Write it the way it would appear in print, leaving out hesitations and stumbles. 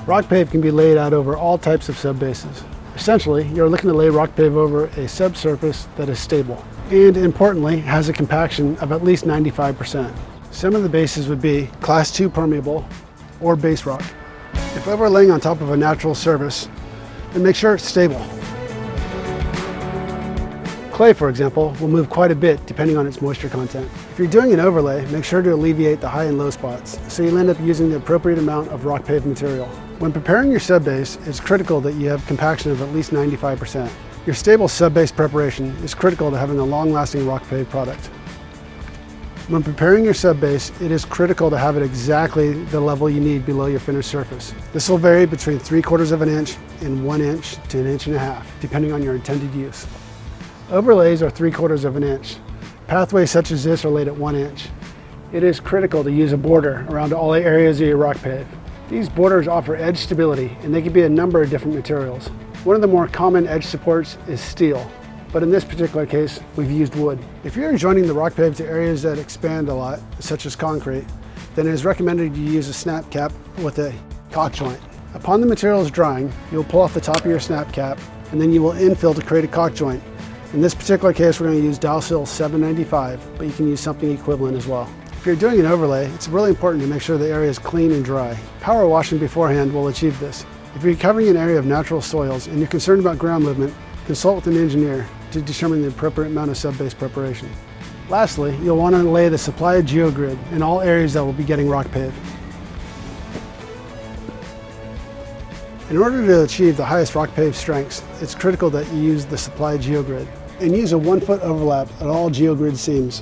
Rockpave can be laid out over all types of subbases. Essentially, you're looking to lay Rockpave over a subsurface that is stable and, importantly, has a compaction of at least 95%. Some of the bases would be Class 2 permeable or base rock. If overlaying on top of a natural surface, then make sure it's stable. Clay, for example, will move quite a bit depending on its moisture content. If you're doing an overlay, make sure to alleviate the high and low spots, so you'll end up using the appropriate amount of Rockpave material. When preparing your subbase, it's critical that you have compaction of at least 95%. Your stable subbase preparation is critical to having a long-lasting Rockpave product. When preparing your subbase, it is critical to have it exactly the level you need below your finished surface. This will vary between 3/4 of an inch and 1 inch to 1.5 inches, depending on your intended use. Overlays are 3/4 of an inch. Pathways such as this are laid at 1 inch. It is critical to use a border around all areas of your Rockpave. These borders offer edge stability, and they can be a number of different materials. One of the more common edge supports is steel, but in this particular case, we've used wood. If you're joining the Rockpave to areas that expand a lot, such as concrete, then it is recommended you use a snap cap with a caulk joint. Upon the materials drying, you'll pull off the top of your snap cap, and then you will infill to create a caulk joint. In this particular case, we're going to use Dowsil 795, but you can use something equivalent as well. If you're doing an overlay, it's really important to make sure the area is clean and dry. Power washing beforehand will achieve this. If you're covering an area of natural soils and you're concerned about ground movement, consult with an engineer to determine the appropriate amount of subbase preparation. Lastly, you'll want to lay the supply geogrid in all areas that will be getting Rockpave. In order to achieve the highest Rockpave strengths, it's critical that you use the supply geogrid and use a 1 foot overlap at all geogrid seams.